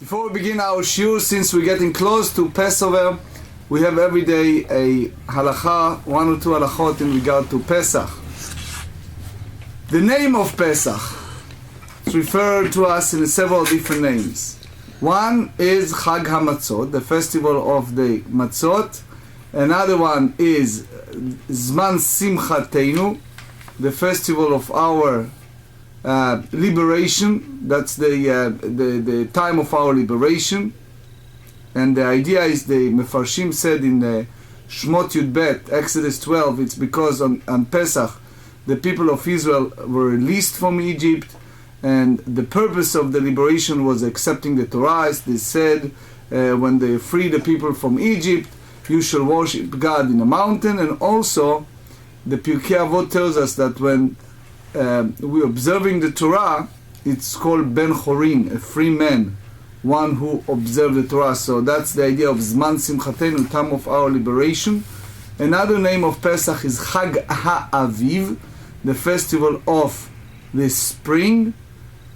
Before we begin our shiur, since we're getting close to Passover, we have every day a halacha, one or two halachot in regard to Pesach. The name of Pesach is referred to us in several different names. One is Chag HaMatzot, the festival of the Matzot. Another one is Zman Simchatenu, the festival of our liberation. That's the time of our liberation. And the idea is, the Mefarshim said in Shmot Yud Bet, Exodus 12, it's because on Pesach the people of Israel were released from Egypt, and the purpose of the liberation was accepting the Torah. As they said, when they free the people from Egypt, you shall worship God in a mountain. And also the Pirkei Avot tells us that when we're observing the Torah, it's called Ben Chorin, a free man, one who observed the Torah. So that's the idea of Zman Simchatenu, time of our liberation. Another name of Pesach is Chag HaAviv, the festival of the spring.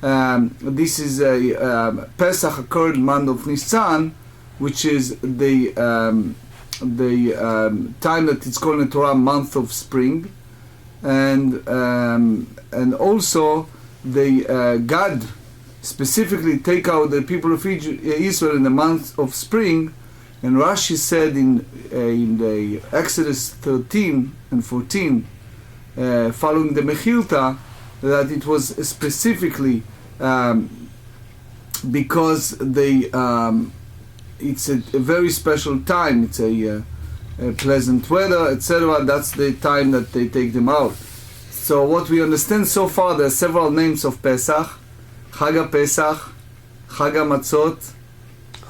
This is a Pesach occurred in the month of Nisan, which is the time that it's called in the Torah month of spring. And also God specifically take out the people of Israel in the month of spring. And Rashi said in the Exodus 13 and 14, following the Mechilta, that it was specifically because it's a very special time. It's a pleasant weather, etc. That's the time that they take them out. So what we understand so far, there are several names of Pesach: Chag HaPesach, Chag HaMatzot,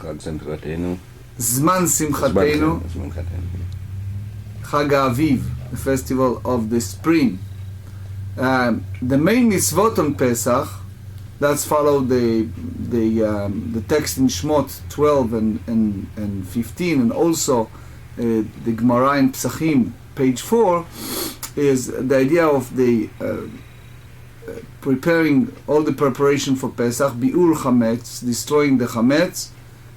Chag Simchatenu, Zman Simchatenu, Chag HaAviv, the festival of the spring. The main mitzvot on Pesach, that's follow the text in Shmot 12 and 15, and also the GEMARA in Psachim, page 4, is the idea of the preparing all the preparation for Pesach, bi'ur chametz, destroying the chametz,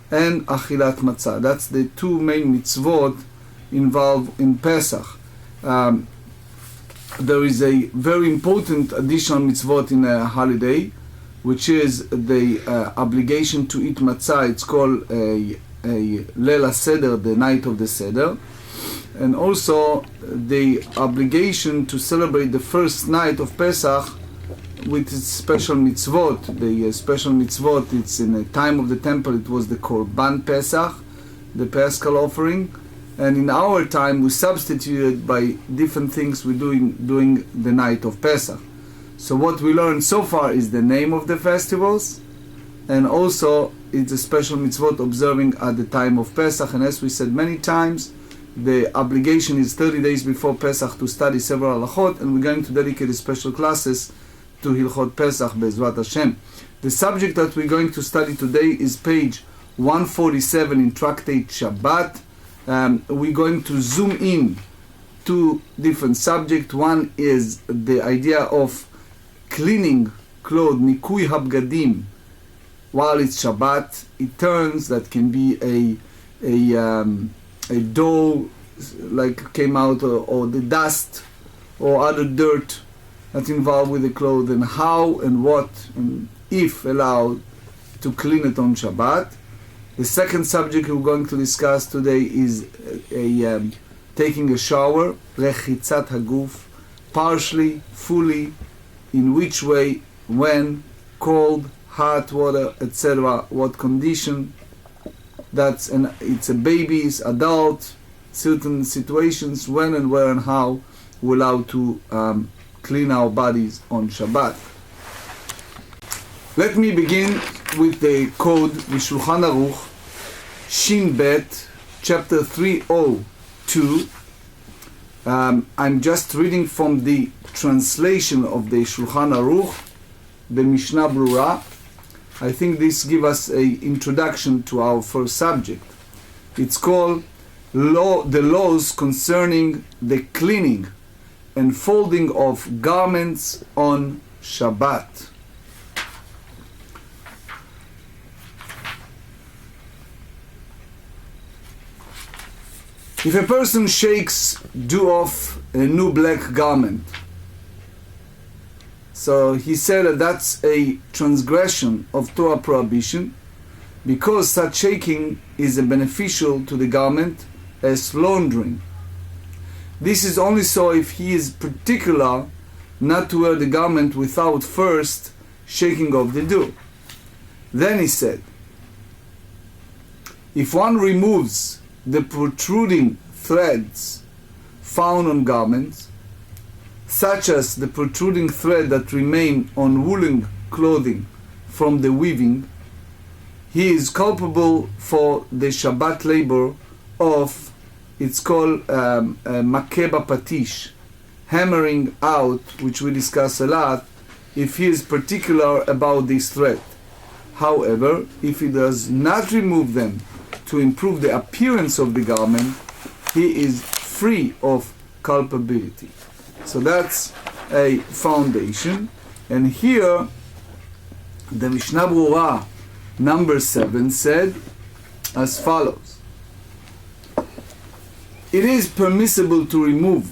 and achilat matzah. That's the two main mitzvot involved in Pesach. There is a very important additional mitzvot in a holiday, which is the obligation to eat matzah. It's called a Leil Seder, the night of the Seder, and also the obligation to celebrate the first night of Pesach with its special mitzvot. The special mitzvot, it's in the time of the temple, it was the Korban Pesach, the Paschal offering, and in our time we substituted by different things we're doing the night of Pesach. So what we learned so far is the name of the festivals, and also it's a special mitzvot observing at the time of Pesach. And as we said many times, the obligation is 30 days before Pesach to study several halachot, and we're going to dedicate special classes to Hilchot Pesach Be'ezrat Hashem. The subject that we're going to study today is page 147 in Tractate Shabbat. We're going to zoom in two different subjects. One is the idea of cleaning clothes, nikui habgadim, while it's Shabbat. It turns that can be a dough like came out, or the dust or other dirt that's involved with the clothes, and how and what and if allowed to clean it on Shabbat. The second subject we're going to discuss today is taking a shower, rechitzat haguf, partially, fully, in which way, when, cold, hot water, etc. What condition? It's a baby's, adult, certain situations, when and where and how we're allowed to clean our bodies on Shabbat. Let me begin with the code, Shulchan Aruch, Shin Bet, chapter 302. I'm just reading from the translation of the Shulchan Aruch, the Mishnah Brura. I think this gives us an introduction to our first subject. It's called the laws concerning the cleaning and folding of garments on Shabbat. If a person shakes dew off a new black garment, so he said that that's a transgression of Torah prohibition, because such shaking is beneficial to the garment as laundering. This is only so if he is particular not to wear the garment without first shaking off the dew. Then he said, if one removes the protruding threads found on garments, such as the protruding thread that remain on woolen clothing from the weaving, he is culpable for the Shabbat labor of, it's called makeba patish, hammering out, which we discuss a lot, if he is particular about this thread. However, if he does not remove them to improve the appearance of the garment, he is free of culpability. So that's a foundation. And here, the Mishnah Berurah, number 7, said as follows. It is permissible to remove,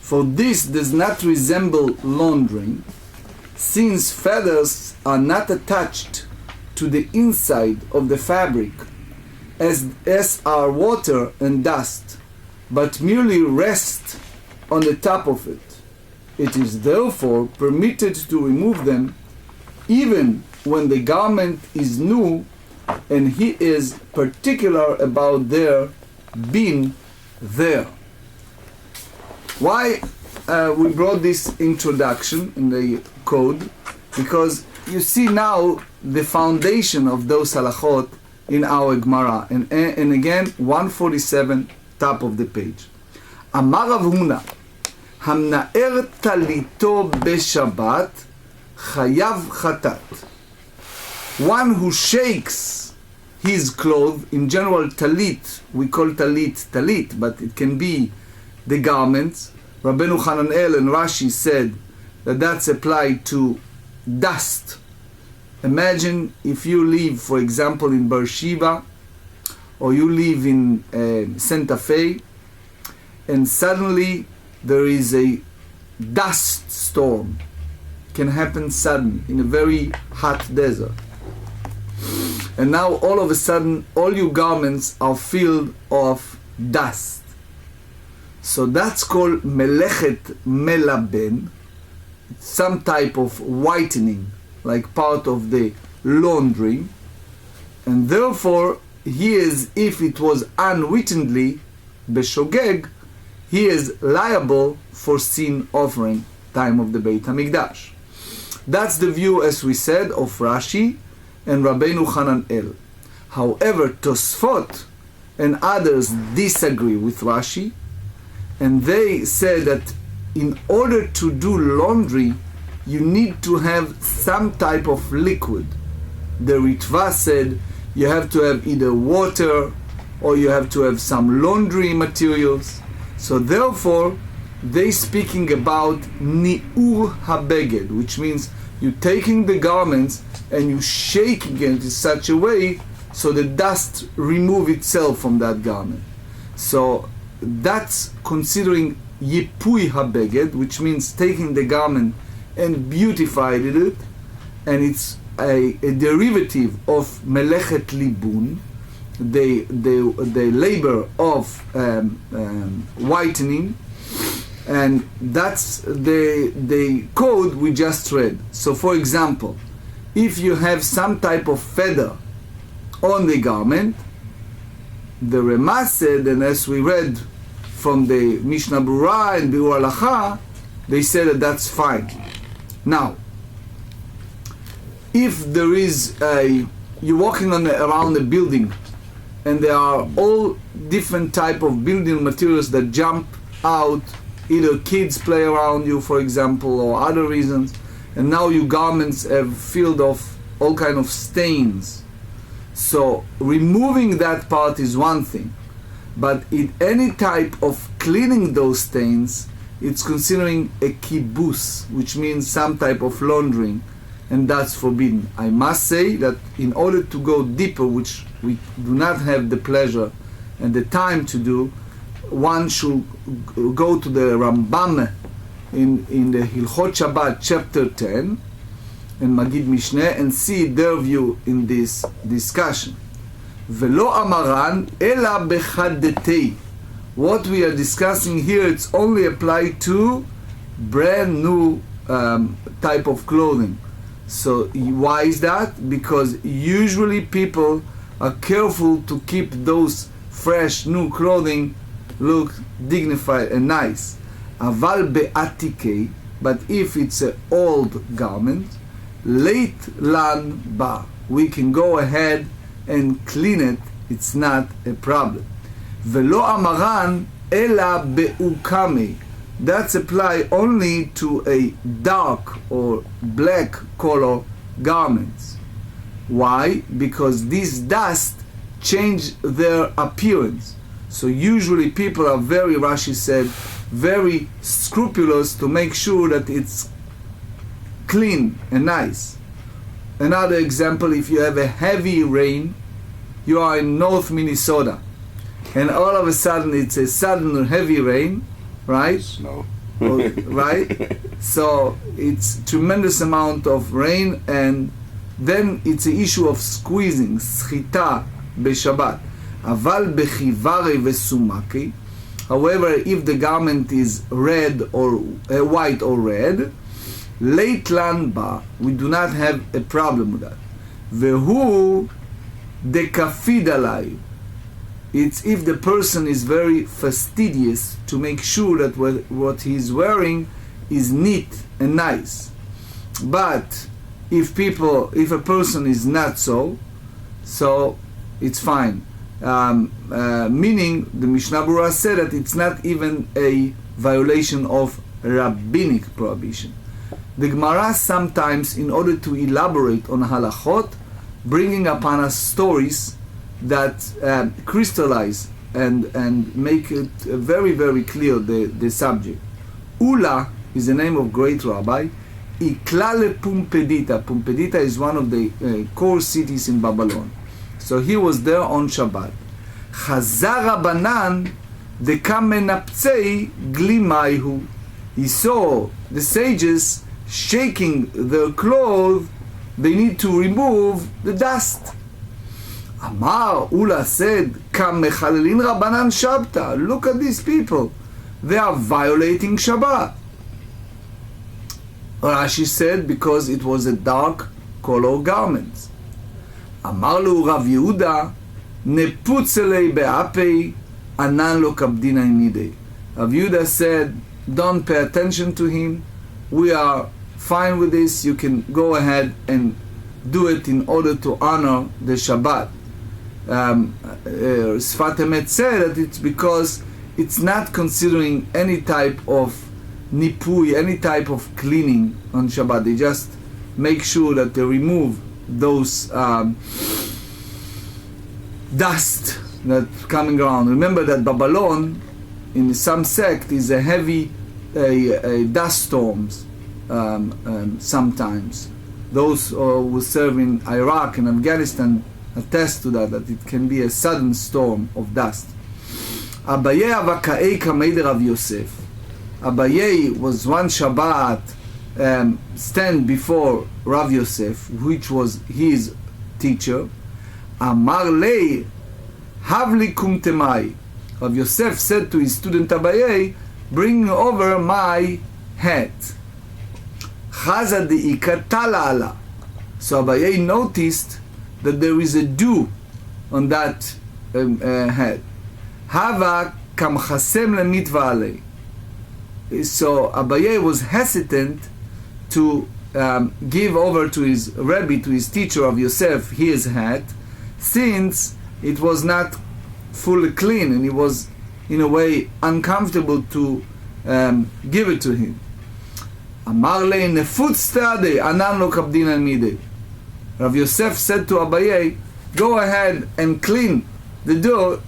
for this does not resemble laundering, since feathers are not attached to the inside of the fabric, as are water and dust, but merely rest on the top of it. It is therefore permitted to remove them even when the garment is new and he is particular about their being there. Why we brought this introduction in the code? Because you see now the foundation of those halachot in our GEMARA. And again, 147, top of the page. Amar Rav Huna, המנער טליתו בשבת חייב חטאת. One who shakes his clothes, in general talit, we call talit, but it can be the garments. Rabbeinu Hananel and Rashi said that that's applied to dust. Imagine if you live, for example, in Beersheba, or you live in Santa Fe, and suddenly there is a dust storm. It can happen suddenly in a very hot desert. And now all of a sudden all your garments are filled of dust. So that's called melechet melaben, some type of whitening, like part of the laundry. And therefore he is, if it was unwittingly beshogeg, he is liable for sin offering, time of the Beit HaMikdash. That's the view, as we said, of Rashi and Rabbeinu Hananel. However, Tosfot and others disagree with Rashi, and they say that in order to do laundry, you need to have some type of liquid. The Ritva said you have to have either water or you have to have some laundry materials. So therefore, they speaking about ni'ur habeged, which means you taking the garments and you shaking it in such a way so the dust remove itself from that garment. So that's considering yipui habeged, which means taking the garment and beautified it, and it's a derivative of melechet libun, the labor of whitening, and that's the code we just read. So for example, if you have some type of feather on the garment, the Rema said, and as we read from the Mishnah Berurah and Biur Halacha, they said that that's fine. Now, if there is you're walking around a building and there are all different type of building materials that jump out, either kids play around you, for example, or other reasons, and now your garments have filled of all kind of stains. So removing that part is one thing, but in any type of cleaning those stains, it's considering a kibus, which means some type of laundering, and that's forbidden. I must say that in order to go deeper, which we do not have the pleasure and the time to do, one should go to the Rambam in the Hilchot Shabbat chapter 10 and Magid Mishnah and see their view in this discussion. Velo amaran ela bechadetei. What we are discussing here, it's only applied to brand new type of clothing. So why is that? Because usually people are careful to keep those fresh new clothing look dignified and nice. Aval be'atikei, but if it's an old garment, late lan ba, we can go ahead and clean it, it's not a problem. Velo amaran ela be'ukame, that's apply only to a dark or black color garments. Why? Because this dust change their appearance. So usually people are very, Rashi said, very scrupulous to make sure that it's clean and nice. Another example, if you have a heavy rain, you are in North Minnesota, and all of a sudden it's a sudden heavy rain, right? Snow. Right? So it's tremendous amount of rain, and then it's an issue of squeezing, schita b'Shabbat. Aval b'chivare v'sumaki. However, if the garment is red or white or red, late lan ba, we do not have a problem with that. Vehu dekafid alai. It's if the person is very fastidious to make sure that what he's wearing is neat and nice. But if a person is not so it's fine. Meaning the Mishnah Berurah said that it's not even a violation of rabbinic prohibition. The GEMARA sometimes, in order to elaborate on halachot, bringing upon us stories that crystallize and make it very, very clear the subject. Ula is the name of great rabbi. Iklale Pumpedita. Pumpedita is one of the core cities in Babylon. So he was there on Shabbat. Chazar Rabanan dekam menaptzei glimayhu. He saw the sages shaking their clothes. They need to remove the dust. Amar Ula said, Kam mechalelin Rabanan Shabta. Look at these people. They are violating Shabbat. Rashi said, because it was a dark color garment. Amar lu Rav Yehuda, neputzelei be'apei, anan lo kabdina imidei. Rav Yehuda said, don't pay attention to him. We are fine with this. You can go ahead and do it in order to honor the Shabbat. Sfat Emet said that it's because it's not considering any type of nipui, any type of cleaning on Shabbat. They just make sure that they remove those dust that's coming around. Remember that Babylon, in some sect, is a heavy dust storms sometimes. Those who serve in Iraq and Afghanistan attest to that it can be a sudden storm of dust. Abaye avaka'ei kamei Rav Yosef. Abaye was one Shabbat stand before Rav Yosef, which was his teacher. Amar lei havli kumtemai. Rav Yosef said to his student Abaye, bring over my hat. Chaza de'ika tala ala. So Abaye noticed that there is a dew on that head. Hava kam chasem lemitva alei. So Abaye was hesitant to give over to his Rebbe, to his teacher of Yosef, his hat, since it was not fully clean and he was in a way uncomfortable to give it to him. Amar le nefut stade anan lo kabdin al midei. Rav Yosef said to Abaye, go ahead and clean the door,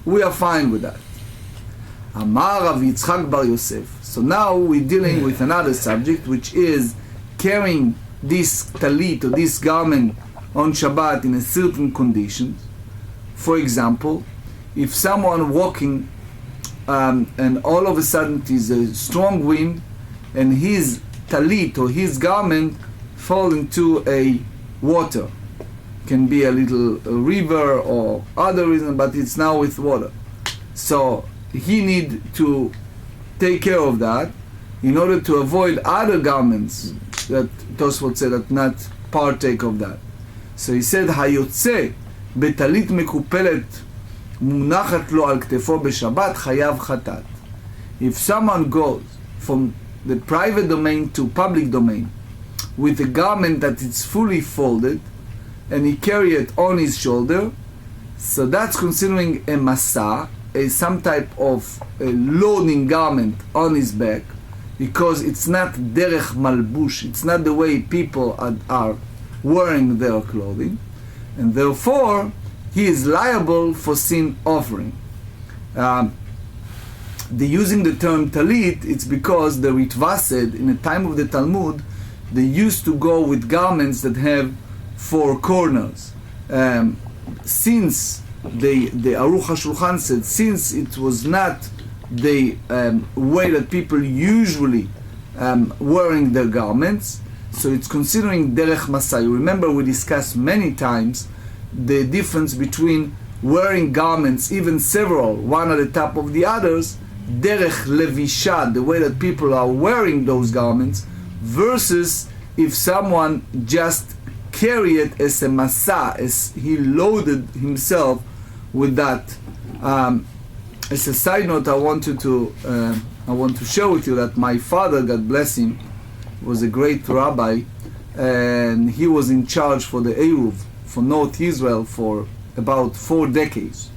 we are fine with that. Amar Rav Yitzchak bar Yosef. So now we're dealing with another subject, which is carrying this talit or this garment on Shabbat in a certain conditions. For example, if someone walking and all of a sudden it is a strong wind, and his talit or his garment fall into a water. Can be a little river or other reason, but it's now with water. So he need to take care of that in order to avoid other garments that Tosfot said that not partake of that. So he said, hayotze betalit mekupelet munachat lo al ktefo b'Shabbat chayav chatat. If someone goes from the private domain to public domain with a garment that is fully folded and he carry it on his shoulder, so that's considering a masa, some type of a loading garment on his back, because it's not derech malbush, it's not the way people are wearing their clothing, and therefore he is liable for sin offering. Using the term talit, it's because the Ritva said in the time of the Talmud they used to go with garments that have 4 corners. Since the Aruch HaShulchan said, since it was not the way that people usually wearing their garments, so it's considering derech masai. You remember we discussed many times the difference between wearing garments, even several, one at the top of the others, derech levisha, the way that people are wearing those garments, versus if someone just carry it as a masa, as he loaded himself with that. As a side note, I want to share with you that my father, God bless him, was a great rabbi, and he was in charge for the Eruv for North Israel for about 4 decades.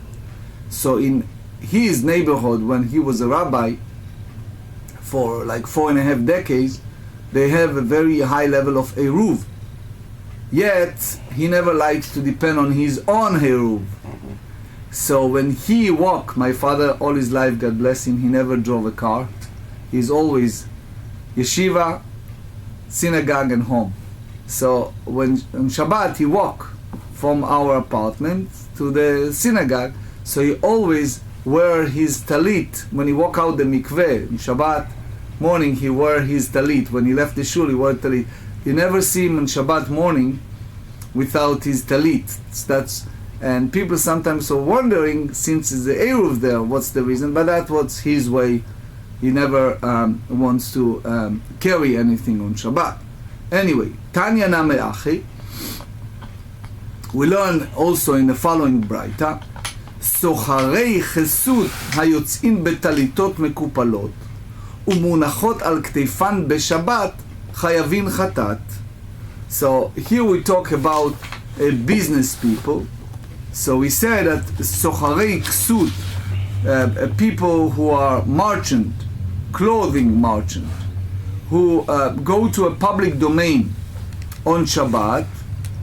So in his neighborhood, when he was a rabbi for like 4.5 decades, they have a very high level of Eruv. Yet he never liked to depend on his own Eruv. So when he walked, my father all his life, God bless him, he never drove a car. He's always yeshiva, synagogue and home. So when on Shabbat he walked from our apartment to the synagogue, so he always wear his talit. When he walk out the mikveh, on Shabbat morning he wear his talit. When he left the shul he wore talit. You never see him on Shabbat morning without his talit. And people sometimes are wondering, since it's the Eruv there, what's the reason? But that was his way. He never wants to carry anything on Shabbat. Anyway, Tanya Name Achi. We learn also in the following Braita, סוחרי חסות היוצאים בטליתות מקופלות ומונחות על כתפן בשבת חייבים חטאת. So here we talk about business people. So we say that סוחרי כסות, people who are merchant, clothing merchant, who go to a public domain on Shabbat,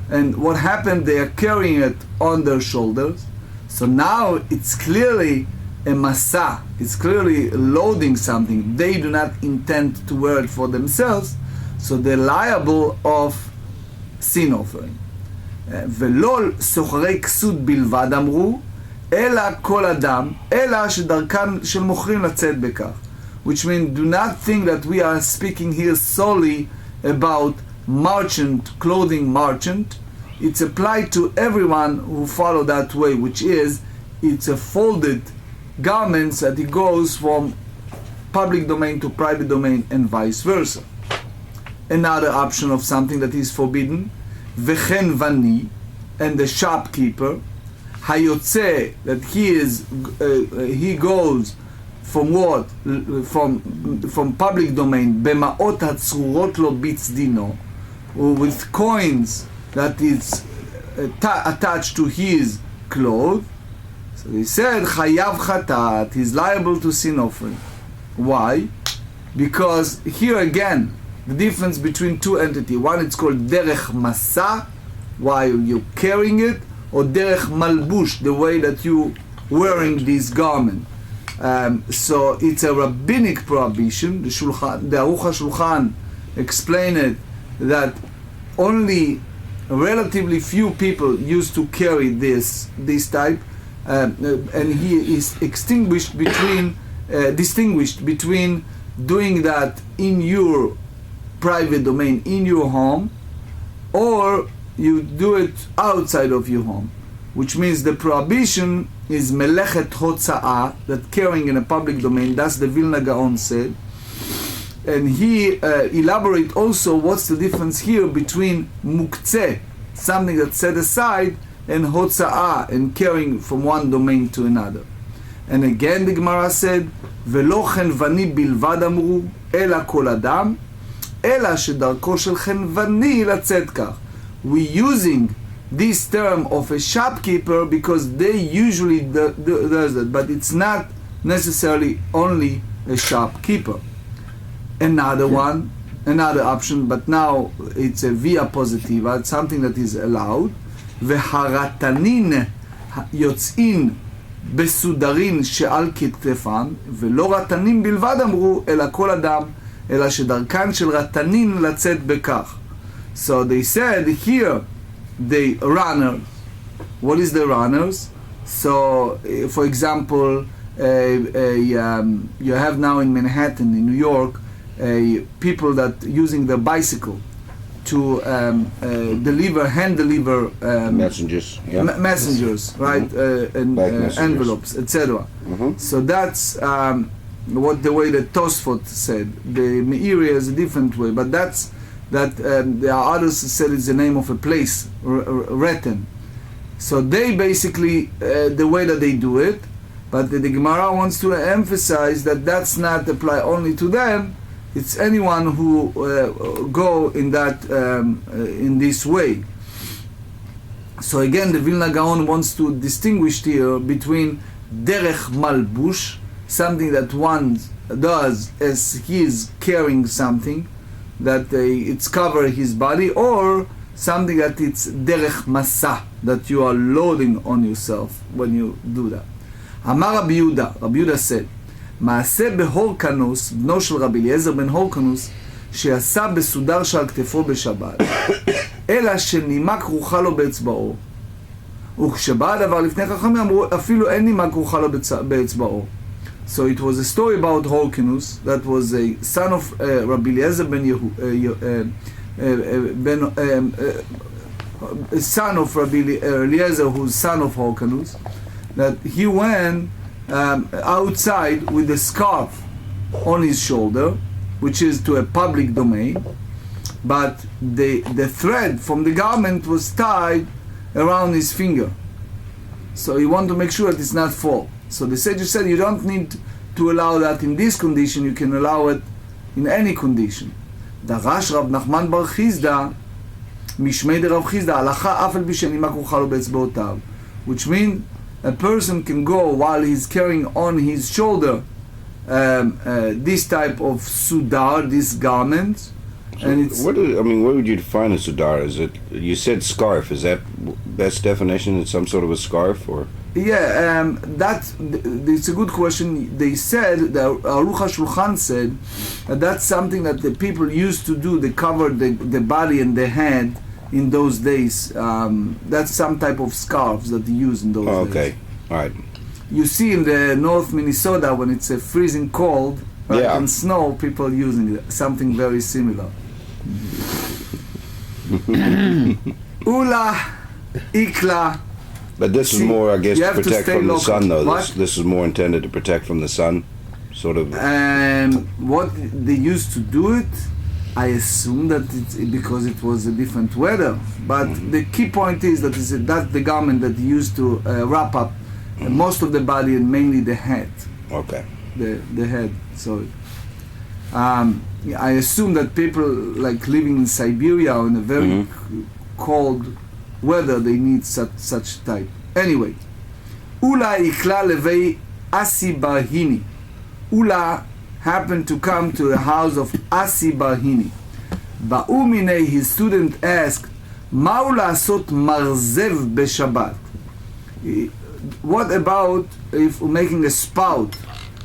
and what happened, they are carrying it on their shoulders. So now it's clearly a masa, it's clearly loading something. They do not intend to wear it for themselves, so they're liable of sin offering. ולא סוחרי כסות בלבד אמרו, אלא כל אדם, אלא שדרכם של מוכרים לצאת בכך. Which means, do not think that we are speaking here solely about merchant, clothing merchant. It's applied to everyone who follow that way, which is, it's a folded garments that it goes from public domain to private domain and vice versa. Another option of something that is forbidden, v'chen vani, and the shopkeeper, hayotze, that he goes from what? From public domain, במעות הצרורות לו בצדינו, with coins that is attached to his clothes. So he said, chayav chatat, he's liable to sin offering. Why? Because here again, the difference between two entities. One, it's called derech masa, while you're carrying it, or derech malbush, the way that you wearing this garment. So it's a rabbinic prohibition. The Aruch HaShulchan explained it that only relatively few people used to carry this type, and he is extinguished between distinguished between doing that in your private domain, in your home, or you do it outside of your home, which means the prohibition is melechet hotza'ah, that carrying in a public domain. That's the Vilna Gaon said. And he elaborate also what's the difference here between muktzeh, something that's set aside, and hotza'ah, and carrying from one domain to another. And again the Gemara said, ולא חנווני בלבד אמרו, אלא כל אדם, אלא שדרכו של חנווני לצאת כך. We're using this term of a shopkeeper because they usually does that, but it's not necessarily only a shopkeeper. Another one, another option, but now it's a via positiva, it's something that is allowed. והרתנין יוצאין בסודרין שעל כתפן, ולא רתנים בלבד אמרו, אלא כל אדם, אלא שדרכן של רתנין לצאת בכך. So they said here, the runner, what is the runners? So, for example, you have now in Manhattan, in New York, people that using the bicycle to hand deliver messengers, yeah. Messengers, right? And envelopes, etc. So that's what the way that Tosfot said. The Meiri is a different way, but that's there are others who said it's the name of a place, Reten. So they basically the way that they do it, but the Gemara wants to emphasize that that's not apply only to them. It's anyone who go in that in this way. So again, the Vilna Gaon wants to distinguish here between derech malbush, something that one does as he is carrying something, that it's cover his body, or something that it's derech masa, that you are loading on yourself when you do that. Amar Rabbi Yehuda said, מעשה בהורקנוס, בנו של רבי אליעזר בן הורקנוס, שעשה בסודר שעל כתפו בשבת, אלא שנימה כרוכה לו באצבעו. וכשבא הדבר לפני חכמים אמרו, אפילו אין נימה כרוכה לו באצבעו. So it was a story about Horkanus, that was a son of Rabbi Eliezer son of Rabbi Eliezer, who's son of Horkanus, that he went outside with a scarf on his shoulder, which is to a public domain, but the thread from the garment was tied around his finger. So he wanted to make sure that it's not fall. So the sages said you don't need to allow that in this condition, you can allow it in any condition. דרש רב נחמן בר חיסדא משמי דרב חיסדא הלכה אף על פי שנימה כרוכה לו באצבעותיו, which means a person can go while he's carrying on his shoulder this type of sudar, this garment. So and it's, where would you define a sudar? Is it, you said scarf, is that best definition? It's some sort of a scarf, or? Yeah, it's a good question. They said, the Aruch HaShulchan said, that's something that the people used to do. They covered the body and the head in those days. That's some type of scarves that they use in those days. Okay, all right. You see in the North Minnesota when it's a freezing cold, right, yeah, and snow, people using it, something very similar. Ula, ikla. But this is more, I guess, to protect from the sun, though. This is more intended to protect from the sun, sort of. What they used to do it, I assume that it's because it was a different weather. But the key point is that that's the garment that used to wrap up most of the body and mainly the head. Okay. The head. So I assume that people like living in Siberia in a very cold weather, they need such type. Anyway, Ula ikla levei Asi Barhini. Ula happened to come to the house of Asi Barhini. Ba'umine, his student asked, Ma'u la'asot marzev b'Shabbat? What about if we're making a spout?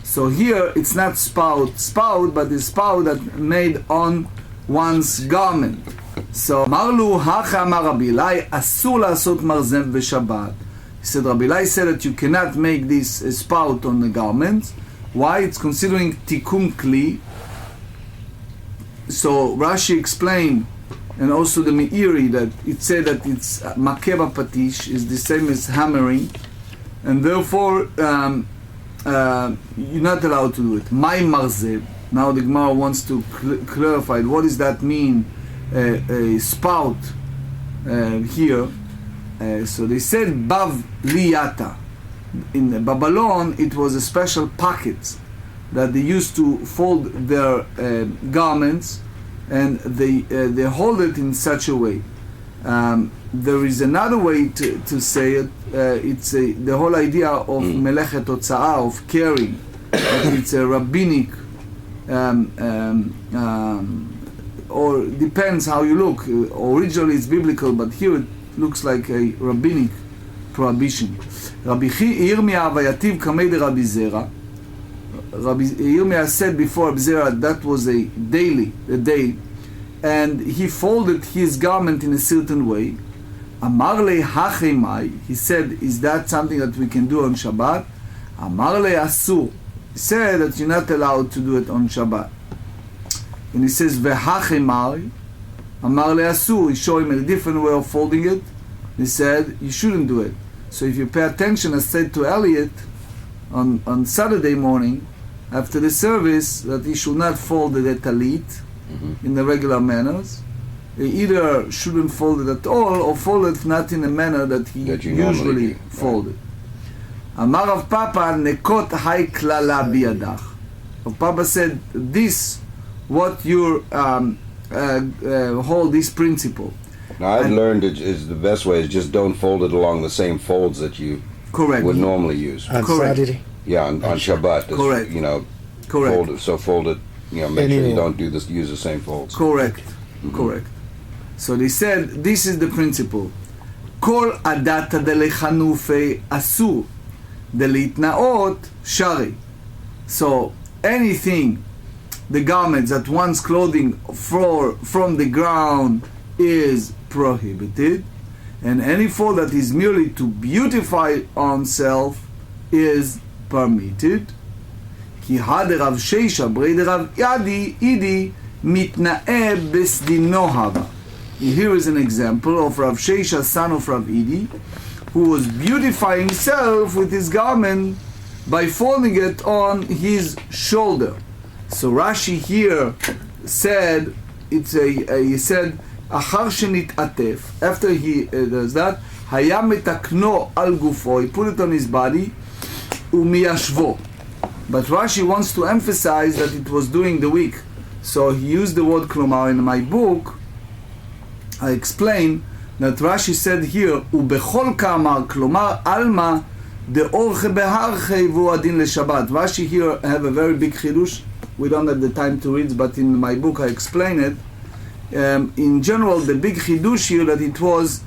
So here it's not spout, but the spout that made on one's garment. So Marlu hacha amar Rabbi Eli asur la'asot marzev b'Shabbat. He said Rabbi Eli said that you cannot make this spout on the garment. Why? It's considering tikkun kli. So Rashi explained, and also the Meiri, that it said that it's makeba patish is the same as hammering, and therefore you're not allowed to do it. My marzev. Now the Gemara wants to clarify what does that mean. A spout here. So they said bav liyata. In Babylon, it was a special pocket that they used to fold their garments, and they hold it in such a way. There is another way to say it. It's the whole idea of melechet hotza'ah, of carrying. It's a rabbinic, or depends how you look. Originally it's biblical, but here it looks like a rabbinic prohibition. Rabbi Yirmiyah vayativ kamei de Rabbi Zera. Rabbi Yirmiyah said before Rabbi Zera that was a day, and he folded his garment in a certain way. Amar le hachemai, he said, is that something that we can do on Shabbat? Amar le asur, he said that you're not allowed to do it on Shabbat. And he says vehachemai, amar le asur, he showed him a different way of folding it. He said you shouldn't do it. So if you pay attention, I said to Elliot on Saturday morning after the service that he should not fold the talit in the regular manners. He either shouldn't fold it at all or fold it not in a manner that he usually folded. Amar Rav Papa nekot hai klala biyadach. Rav Papa said this what you hold this principle. Now I've learned it is the best way is just don't fold it along the same folds that you would normally use. On Saturday. Yeah, on Shabbat. Correct. You know, correct. Fold it. You know, make sure you don't use the same folds. Correct. Correct. So they said this is the principle. Kol adata delechanufe asu delitnaot shari. So anything, the garments that one's clothing from the ground is prohibited, and any fold that is merely to beautify oneself is permitted. Ki had Rav Sheisha brei Rav Idi mitnae besdino haba. Here is an example of Rav Sheisha, son of Rav Idi, who was beautifying himself with his garment by folding it on his shoulder. So Rashi here said he said after he does that, היה מתקנו על גופו, he put it on his body, ומיישבו. But Rashi wants to emphasize that it was during the week. So he used the word klomar. In my book, I explain that Rashi said here, ובכל כאמר, כלומר, alma דאורחה בהרחה והוא הדין לשבת. Rashi here have a very big chidush. We don't have the time to read, but in my book I explain it. In general, the big chidush here that it was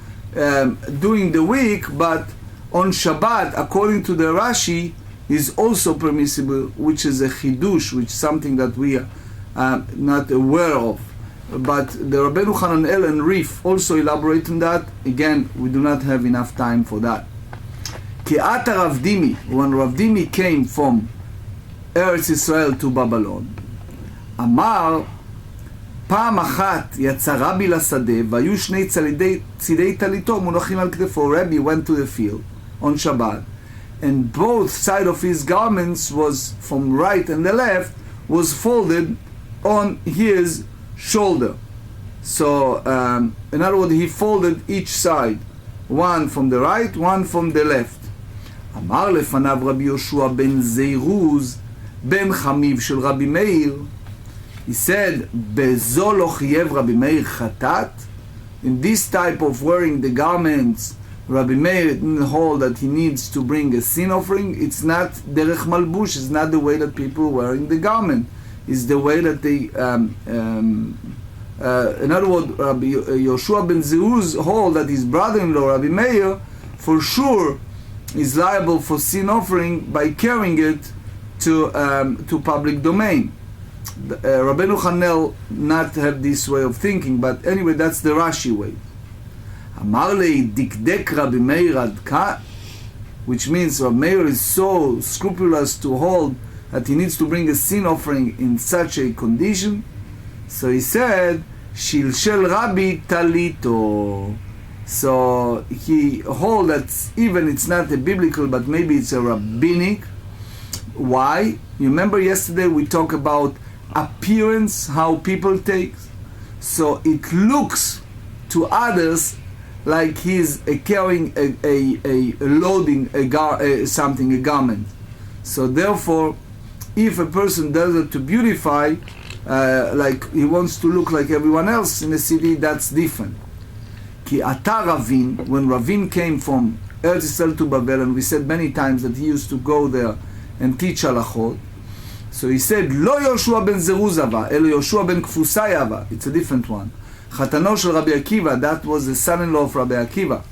during the week, but on Shabbat, according to the Rashi, is also permissible, which is a chidush, which is something that we are not aware of. But the Rabbeinu Hananel and Rif also elaborate on that. Again, we do not have enough time for that. Ki'at Rav Dimi, when Rav Dimi came from Eretz Israel to Babylon, Amar, פעם אחת יצא רבי לשדה והיו שני צידי טליתו מונחים על כתפו. Rabbi went to the field on Shabbat, and both sides of his garments was from right and the left was folded on his shoulder. So in other words, he folded each side, one from the right, one from the left. אמר לפניו רבי יהושע בן זירוז בן חמיב של רבי מאיר. He said, "Bezo lo chiyev Rabbi Meir chatat." In this type of wearing the garments, Rabbi Meir didn't hold that he needs to bring a sin offering. It's not derech malbush. It's not the way that people wearing the garment. It's the way that they. In other words, Rabbi Yoshua ben Zeuz hold that his brother-in-law Rabbi Meir, for sure, is liable for sin offering by carrying it to public domain. Rabbeinu Hanel not have this way of thinking, but anyway, that's the Rashi way. Amar lei dikdek Rabbi Meir ad ka, which means Rabbi Meir is so scrupulous to hold that he needs to bring a sin offering in such a condition. So he said, Shilshel Rabbi Talito. So he holds that even it's not a biblical, but maybe it's a rabbinic. Why? You remember yesterday we talked about appearance, how people take. So it looks to others like he's carrying a loading a garment. So therefore, if a person does it to beautify, like he wants to look like everyone else in the city, that's different. Ki ata Ravin, when Ravin came from Eretz Yisrael to Babel, and we said many times that he used to go there and teach halachot. So he said, Lo Yoshua ben Zeruzava, Elo Yoshua ben Kfusayava. It's a different one. Chatano shel Rabbi Akiva, that was the son-in-law of Rabbi Akiva.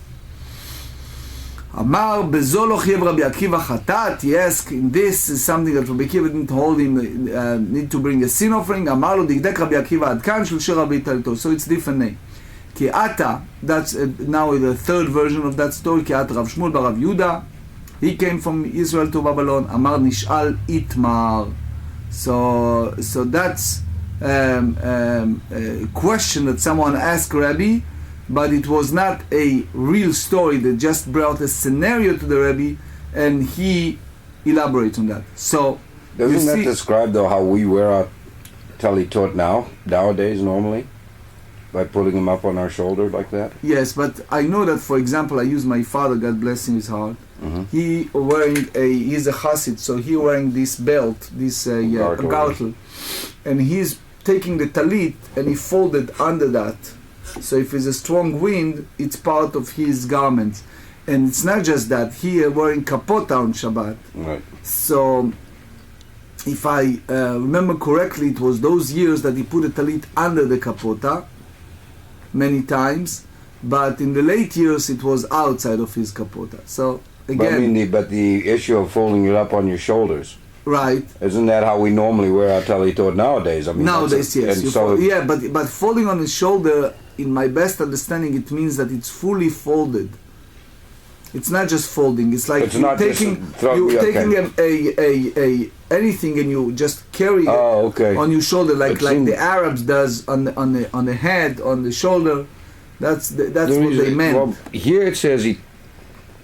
Amar bezo lo chiev Rabbi Akiva chatat. He asked, in this is something that Rabbi Akiva didn't hold him, need to bring a sin offering. Amar lo digdek Rabbi Akiva adkan shel Rabbi Talito. So it's different name. Ki ata, that's now the third version of that story. Ki ata Rav Shmuel bar Rav Yuda. He came from Israel to Babylon. Amar nishal itmar. So that's a question that someone asked Rabbi, but it was not a real story. They just brought a scenario to the Rabbi, and he elaborates on that. So doesn't that describe though how we wear our talitot nowadays normally? By putting him up on our shoulder like that? Yes, but I know that, for example, I use my father, God bless him, his heart. Mm-hmm. He's a chassid, so he wearing this belt, this gartel, and he's taking the talit and he folded under that. So if there's a strong wind, it's part of his garments. And it's not just that, he wearing kapota on Shabbat. Right. So if I remember correctly, it was those years that he put a talit under the kapota many times, but in the late years it was outside of his kapota. So again, but the issue of folding it up on your shoulders, right? Isn't that how we normally wear our talitot nowadays? I mean, nowadays, yes. But folding on his shoulder, in my best understanding, it means that it's fully folded. It's not just folding. It's like you're taking anything and you just carry it on your shoulder, like the Arabs does on the head, on the shoulder. That's what they meant. Well, here it says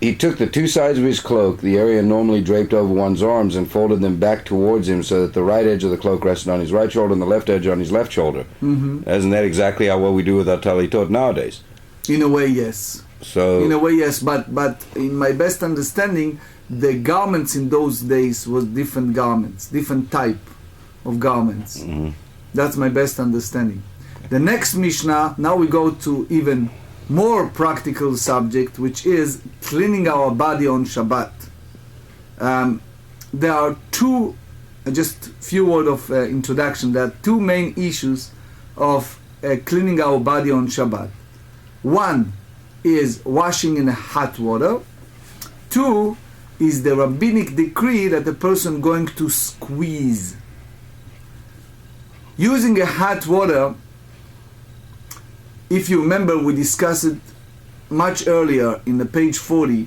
he took the two sides of his cloak, the area normally draped over one's arms, and folded them back towards him so that the right edge of the cloak rested on his right shoulder and the left edge on his left shoulder. Mm-hmm. Isn't that exactly what we do with our talitot nowadays? In a way, yes. But in my best understanding, the garments in those days was different garments, different type of garments. Mm-hmm. That's my best understanding. The next Mishnah, now we go to even more practical subject, which is cleaning our body on Shabbat. There are two, just few words of introduction. There are two main issues of cleaning our body on Shabbat. One is washing in hot water. Two is the rabbinic decree that the person going to squeeze. Using a hot water, if you remember, we discussed it much earlier in the page 40.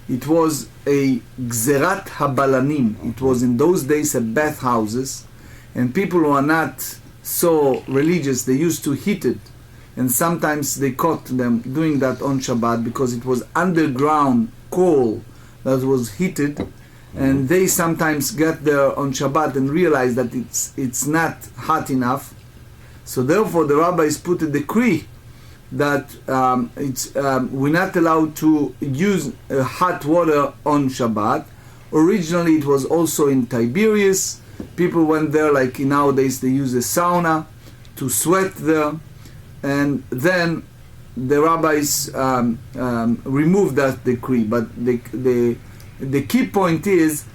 It was a gzerat habalanim. It was in those days a bathhouses, and people who are not so religious, they used to heat it, and sometimes they caught them doing that on Shabbat because it was underground coal that was heated, and they sometimes get there on Shabbat and realize that it's not hot enough. So therefore the rabbis put a decree that we're not allowed to use hot water on Shabbat. Originally it was also in Tiberias. People went there, like nowadays they use a sauna to sweat there, and then the rabbis removed that decree. But the key point is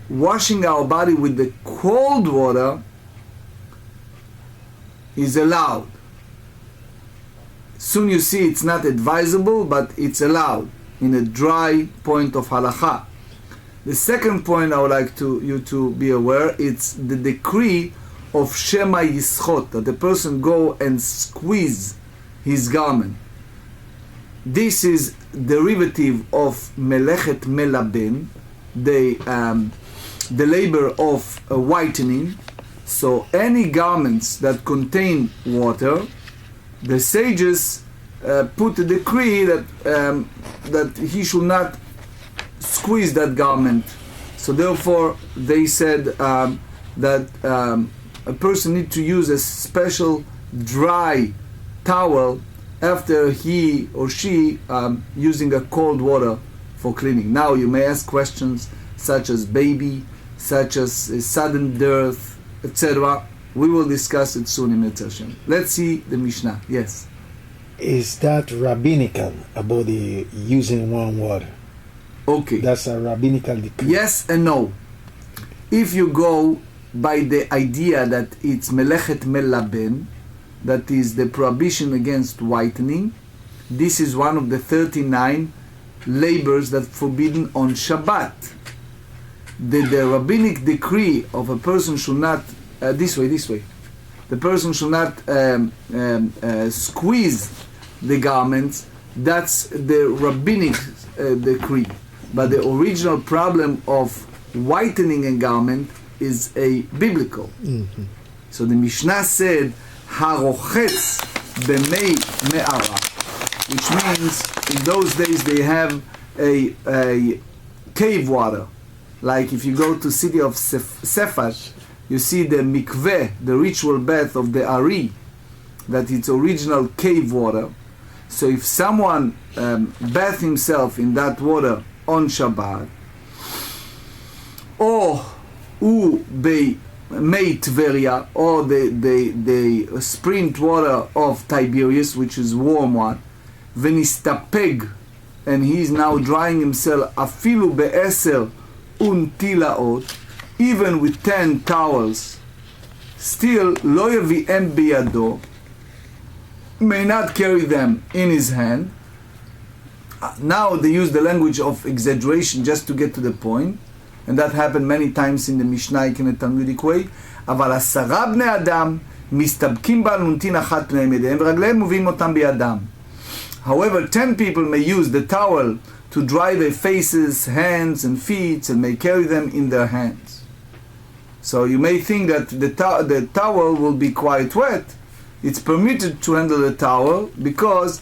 washing our body with the cold water is allowed. Soon you see it's not advisable, but it's allowed in a dry point of halakha. The second point I would like you to be aware, it's the decree of Shema Yischot, that the person go and squeeze his garment. This is derivative of Melechet Melaben, the the labor of whitening. So any garments that contain water, the sages put a decree that he should not squeeze that garment. So therefore they said that a person needs to use a special dry towel after he or she using a cold water for cleaning. Now you may ask questions such as baby, such as sudden death, etc. We will discuss it soon in Mitzvah Hashem. Let's see the Mishnah. Yes. Is that rabbinical about the using warm water? Okay. That's a rabbinical decree. Yes and no. If you go by the idea that it's melechet melaben, that is the prohibition against whitening, this is one of the 39 labors that forbidden on Shabbat. The rabbinic decree of a person should not this way. The person should not squeeze the garments. That's the rabbinic decree. But the original problem of whitening a garment is a biblical. Mm-hmm. So the Mishnah said, "Harochetz b'mei me'ara," which means in those days they have a cave water. Like if you go to city of Sefach, you see the mikveh, the ritual bath of the Ari, that it's original cave water. So if someone bath himself in that water on Shabbat, or mei Tveria, or the spring water of Tiberias, which is warm one, venistapeg, and he is now drying himself, afilu be'eser untilaot, even with 10 towels, still lo yavi'em biyado, may not carry them in his hand. Now they use the language of exaggeration just to get to the point, and that happened many times in the Mishnah in a Talmudic way. אבל 10 בני אדם מסתבקים באלונטין אחת פניהם ידיהם ורגליהם מביאים אותם בידם. However, 10 people may use the towel to dry their faces, hands and feet, and may carry them in their hands. So you may think that the towel will be quite wet. It's permitted to handle the towel because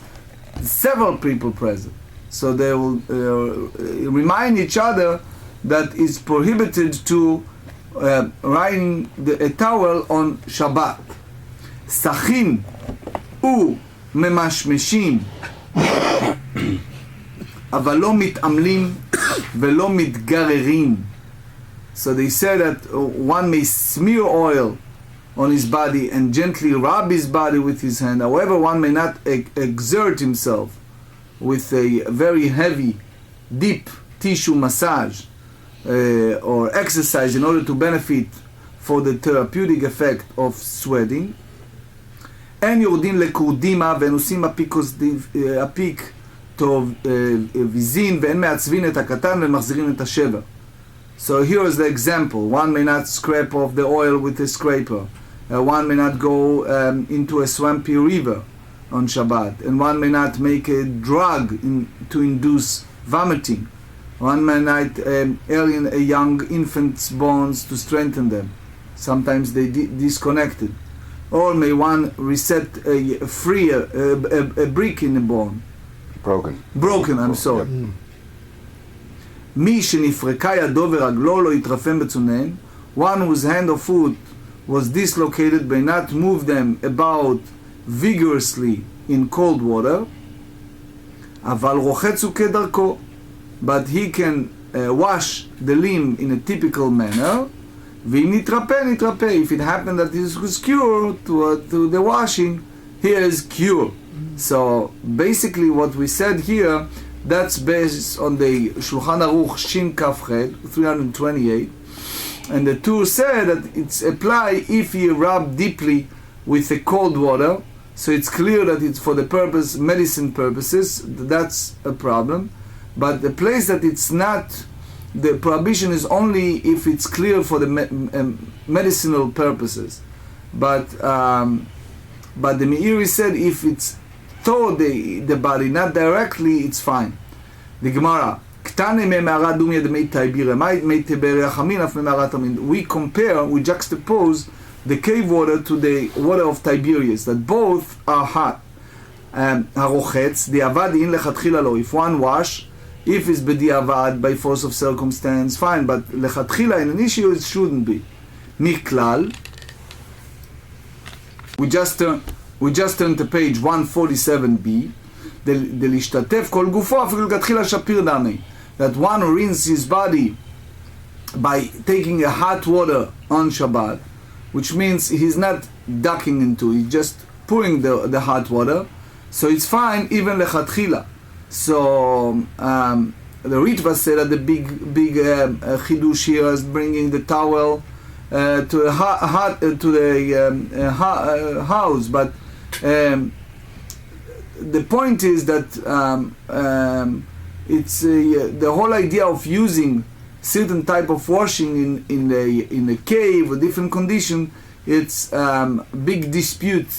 several people present. So they will remind each other that it's prohibited to riding a towel on Shabbat. Sachin u memashmeshim אבל לא מתעמלים ולא מתגררים. So they say that one may smear oil on his body and gently rub his body with his hand. However, one may not exert himself with a very heavy, deep tissue massage or exercise in order to benefit for the therapeutic effect of sweating. אין יורדים לקורדימה ואין עושים אפיק טוב ויזין ואין מעצבין את הקטן ומחזירים את השבר. So here is the example. One may not scrape off the oil with a scraper. One may not go into a swampy river on Shabbat. And one may not make a drug to induce vomiting. One may not alien a young infant's bones to strengthen them. Sometimes they disconnected. Or may one reset a brick in the bone. Broken, I'm sorry. מי שנפרקה ידו ורגלו לא יתרפם בצונן, one whose hand or foot was dislocated may not move them about vigorously in cold water, אבל רוחץ הוא כדרכו, but he can wash the limb in a typical manner, ואם נתרפא, נתרפא. If it happened that this was cured to the washing, here is cure. So basically what we said here, that's based on the Shulchan Aruch Shin Kafchet 328, and the Tur said that it's apply if you rub deeply with a cold water, so it's clear that it's for the purpose, medicine purposes, that's a problem. But the place that it's not, the prohibition is only if it's clear for the medicinal purposes. But the Meiri said if it's toward the body, not directly, it's fine. The GEMARA, We compare, we juxtapose the cave water to the water of Tiberias, that both are hot. הרוחץ, דיעבד אין לכתחילה לא. If one wash, if it's בדיעבד, by force of circumstance, fine, but לכתחילה in an issue it shouldn't be. מכלל, we just turn to page 147b, דלהשתתף כל גופו, אפילו לכתחילה שפיר דמי. That one who rinses his body by taking a hot water on Shabbat, which means he's not ducking into it, he's just pouring the hot water, so it's fine even lechatchila. So the Ritva said that the big chidush here is bringing the towel to the house, but the point is that it's the whole idea of using certain type of washing in a cave or different condition. It's big dispute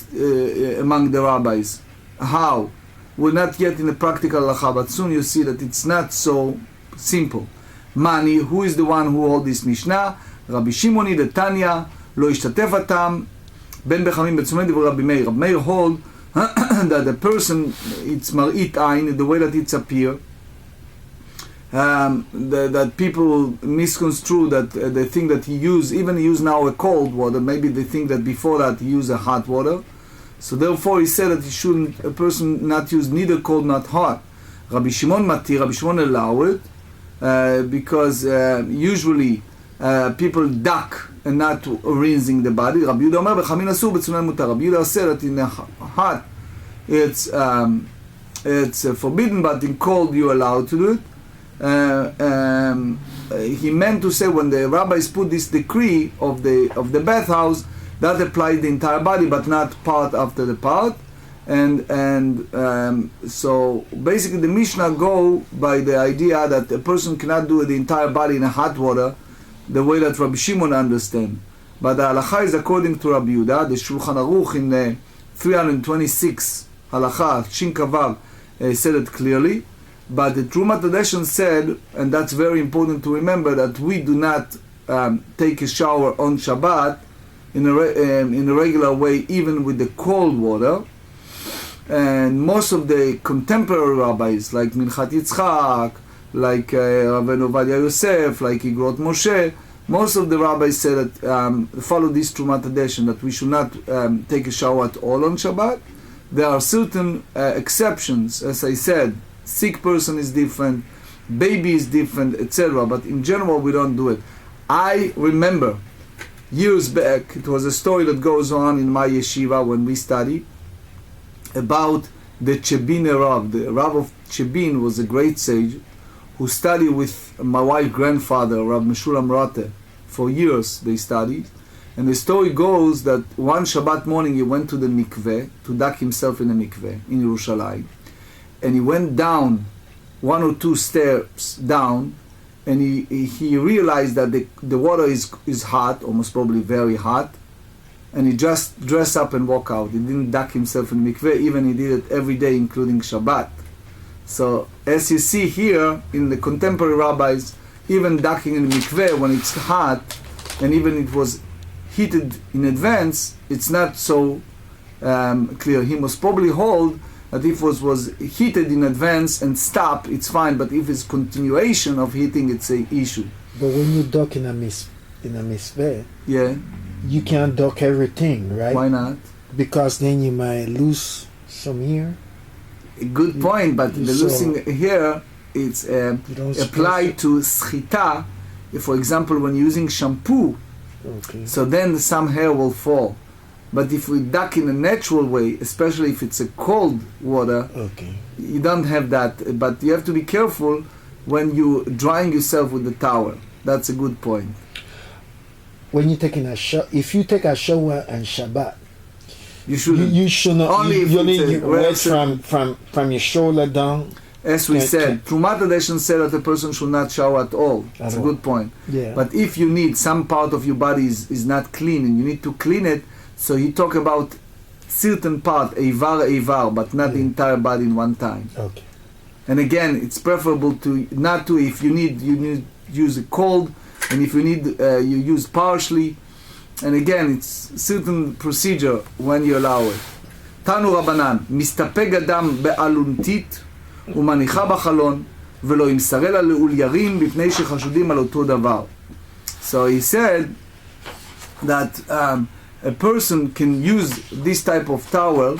among the rabbis. How? We're not yet in a practical halacha, but soon you see that it's not so simple. Mani, who is the one who holds this Mishnah? Rabbi Shimoni the Tanya, lo ishtatef atam, ben bechamim betzumei divrei Rabbi Meir. Rabbi Meir hold that the person, it's marit ayin, the way that it's appear, that people misconstrue, that they think that he used now a cold water, maybe they think that before that he used a hot water. So therefore he said that a person not use neither cold not hot. Rabbi Shimon matir, Rabbi Shimon allow it, because usually people duck and not rinsing the body. Rabbi Yehuda omer b'chamin asur b'tzunei mutar. Rabbi Yehuda said that in hot it's forbidden, but in cold you're allowed to do it. He meant to say when the rabbis put this decree of the bathhouse, that applied the entire body, but not part after the part. And so basically the Mishnah go by the idea that a person cannot do the entire body in a hot water, the way that Rabbi Shimon understand. But the halacha is according to Rabbi Yehuda. The Shulchan Aruch in 326 halacha Shin Kavav said it clearly. But the Truma tradition said, and that's very important to remember, that we do not take a shower on Shabbat in a regular way, even with the cold water. And most of the contemporary rabbis, like Minchat Yitzchak, like Rabbeinu Ovadia Yosef, like Igrot Moshe, most of the rabbis say that follow this Truma tradition, that we should not take a shower at all on Shabbat. There are certain exceptions, as I said. Sick person is different, baby is different, etc. But in general, we don't do it. I remember years back, it was a story that goes on in my yeshiva when we study about the Chebiner Rav. The Rav of Chebin was a great sage who studied with my wife's grandfather, Rav Meshulam Rate. For years they studied. And the story goes that one Shabbat morning he went to the mikveh, to duck himself in a mikveh in Yerushalayim. And he went down 1 or 2 steps down, and he realized that the water is hot, or most probably very hot, and he just dressed up and walked out. He didn't duck himself in mikveh, even he did it every day, including Shabbat. So as you see here in the contemporary rabbis, even ducking in mikveh when it's hot, and even it was heated in advance, it's not so clear. He must probably hold that if it was heated in advance and stop, it's fine. But if it's continuation of heating, it's an issue. But when you duck in a mikveh, yeah, you can't duck everything, right? Why not? Because then you might lose some hair. Good point, but the losing hair, it's applied to schita. For example, when using shampoo, okay, so then some hair will fall. But if we duck in a natural way, especially if it's a cold water, okay, you don't have that. But you have to be careful when you're drying yourself with the towel. That's a good point. When you're taking a shower, if you take a shower on Shabbat, you shouldn't. You should not. Only you need it's wet from your shoulder down. As we said, Truma tradition said that a person should not shower at all. That's a good point. Yeah. But if you need some part of your body is not clean and you need to clean it, so he talk about certain part, eivar, but not the entire body in one time. Okay. And again, it's preferable to not to, if you need use it cold, and if you need you use partially. And again, it's certain procedure when you allow it. תנו רבנן, מסתפק אדם באלונתית ומניחה בחלון ולא ימסרה לה לעול ירים בפני שחשודים על אותו דבר. So he said that a person can use this type of towel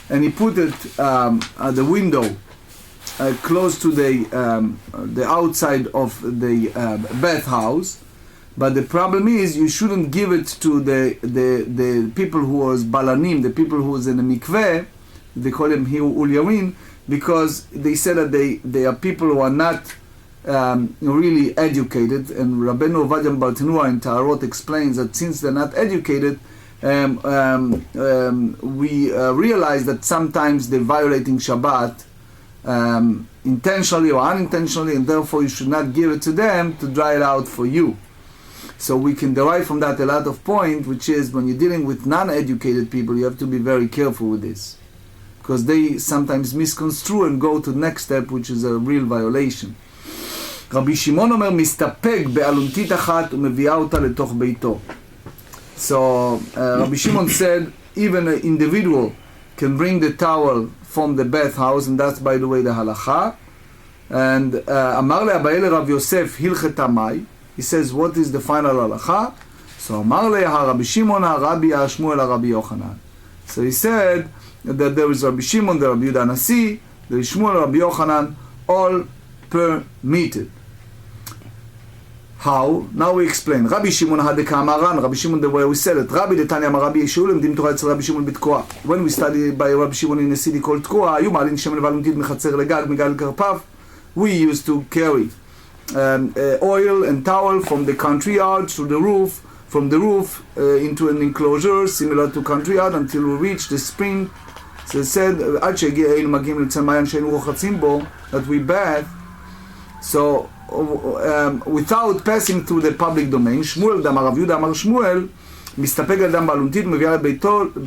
and he put it at the window close to the outside of the bathhouse. But the problem is you shouldn't give it to the people who was balanim, the people who was in the mikveh, they call them here ulyarin, because they said that they are people who are not really educated. And Rabbeinu Ovadia Bartenura in Taharot explains that since they're not educated, we realize that sometimes they're violating Shabbat intentionally or unintentionally, and therefore you should not give it to them to dry it out for you. So we can derive from that a lot of point, which is when you're dealing with non-educated people, you have to be very careful with this, because they sometimes misconstrue and go to the next step, which is a real violation. רבי שמעון אומר, מסתפק באלונתית אחת ומביאה אותה לתוך ביתו. So Rabbi Shimon said, even an individual can bring the towel from the bathhouse, and that's, by the way, the halacha. And אמר לאביי לרב יוסף הלכת המאי. He says, what is the final halacha? So אמר לה הרבי שמעון הרבי השמואל הרבי יוחנן. So he said that there is Rabbi Shimon, the Rabbi Yehuda Nasi, the Shmuel, Rabbi Yochanan, all permitted. How? Now we explain. Rabbi Shimon had the kamaran. Rabbi Shimon, the way we said it. Rabbi the Tanya Rabbi Yeshua למדים תורה אצל רבי שמעון בתקוע. When we study by Rabbi Shimon in a city called תקוע, היו מעלים שמן ואלונתית מחצר לגג מגל כרפיו. We used to carry oil and towel from the country yard to the roof, from the roof into an enclosure similar to country yard until we reach the spring. So it said, עד שהגיע היינו מגיעים לצל מעיין שהיינו רוחצים בו, that we bathe. So without passing through the public domain, שמואל דם הרב יהודה אמר שמואל, מסתפק אדם באלונתית ומביאה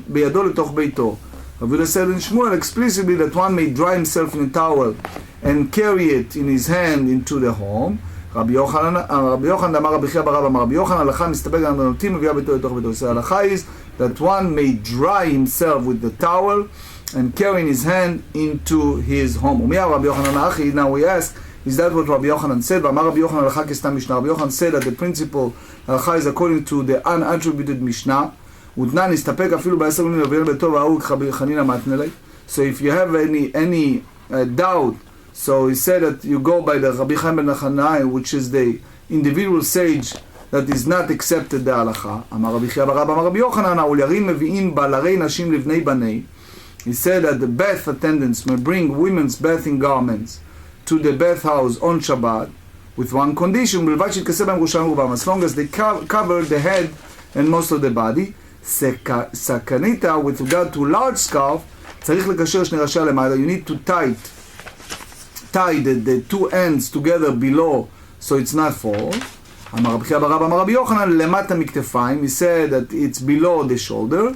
בידו לתוך ביתו. Rabbi Yehuda said in Shmuel explicitly that one may dry himself in a towel and carry it in his hand into the home. Rabbi Yochanan אמר רבי חייא ברב אמר רבי יוחנן, הלכה מסתפק אדם באלונתית ומביאה ביתו לתוך ביתו. So הלכה is that one may dry himself with the towel and carry in his hand into his home. ומי רבי יוחנן האחי? Now we ask, is that what Rabbi Yochanan said? ואמר רבי יוחנן הלכה כסתם משנה. Rabbi Yochanan said that the principle הלכה is according to the unattributed Mishnah. ודנן נסתפק אפילו בעשר מילים לבאר ביתו וההוא חנינא מתנלי. So if you have any doubt, so he said that you go by the Rabbi Chaim ben Nachanai, which is the individual sage that is not accepted the halacha. אמר רבי חייא ברב אמר רבי יוחנן, העוליירים מביאים בעלרי נשים לבני בני. He said that the bath attendants may bring women's bathing garments to the bathhouse on Shabbat with one condition, בלבד שיתכסה בהם ראשם ורובם, as long as they cover the head and most of the body. סכניתא, with regard to large scarf, צריך לקשר שני ראשיה למעלה. You need to tie the two ends together below so it's not fall. אמר רבי חייא ברב אמר רבי יוחנן, למטה מכתפיים. He said that it's below the shoulder.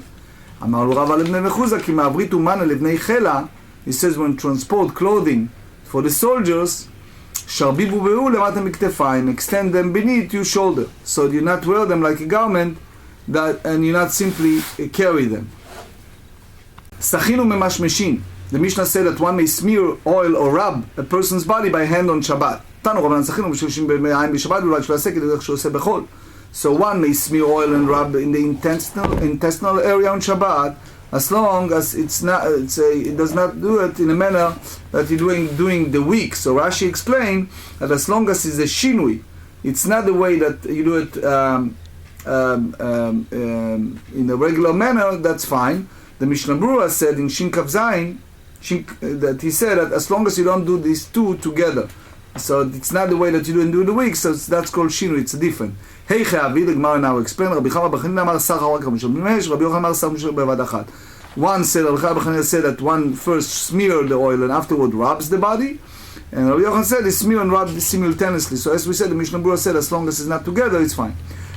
אמר לו רבא לבני מחוזה, כי מעברית אומנה לבני חילה. He says when transport clothing for the soldiers, שרביבו בהו למטה מכתפיים, extend them beneath your shoulder, so you not wear them like a garment, that, and you not simply carry them. סכינו ממשמשין. The Mishnah said that one may smear oil or rub a person's body by hand on Shabbat. תנו רבנן סכינו משלשים בעין בשבת ולא שלעשה כדי איך שעושה בחול. So one may smear oil and rub in the intestinal area on Shabbat, as long as it does not do it in a manner that you're doing the week. So Rashi explained that as long as it's a shinui, it's not the way that you do it in a regular manner, that's fine. The Mishnah Berurah said in Shin Kav Zayin that he said that as long as you don't do these two together, so it's not the way that you do in the week, so that's called shinu, it's different. Hey Chayavi, the Gemara now explain, Rabbi Chama B'Chanina amar sar hawak Rabbi Rabbi Yochanan amar sar mishur bevad achat. One said, Rabbi Chama B'Chanina said that one first smear the oil and afterward rubs the body, and Rabbi Yochanan said he smear and rub simultaneously. So as we said, the Mishnah Berurah said as long as it's not together, it's fine.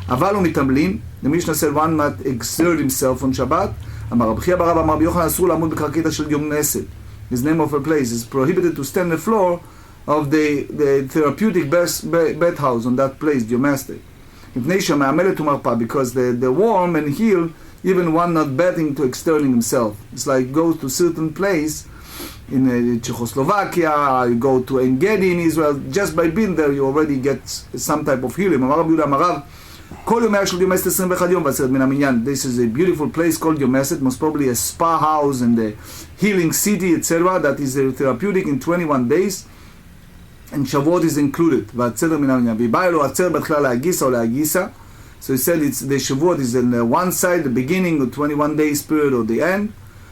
אבל ומתעמלים, the Mishnah said one might exert himself on Shabbat. אמר רבי חייא ברב אמר רבי יוחנן אסור לעמוד בקרקעיתא של יום נסת. is the name of a place. It's prohibited to stand on the floor of the therapeutic bathhouse on that place, domestic. Because the warm and heal even one not bathing to external himself. It's like go to certain place in Czechoslovakia, you go to En Gedi in Israel, just by being there you already get some type of healing. This is a beautiful place called Yomeset, most probably a spa house and a healing city, etc. That is therapeutic in 21 days. And Shavuot is included. So he said it's the Shavuot is on the one side, the beginning of 21 days period or the end.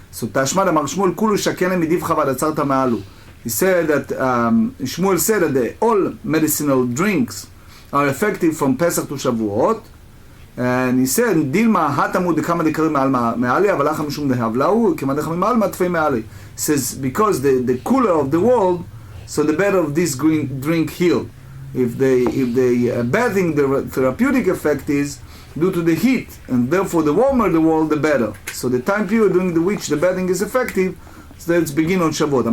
So Tashmad Amar Shmuel Kulu Shakene Midiv Chavad Atzarta Ma'alu. He said that Shmuel said that all medicinal drinks are effective from Pesach to Shavuot. And he said Dilma Hatamud Dekama Dekarim Me'ali Avalacham Shum Dehavlau Kema Dechamim Me'al Matfei Me'ali. Says because the cooler of the world, so the better of this green drink heal. If the bathing, the therapeutic effect is due to the heat, and therefore the warmer the world, the better. So the time period during the which the bathing is effective, so let's begin on Shavuot.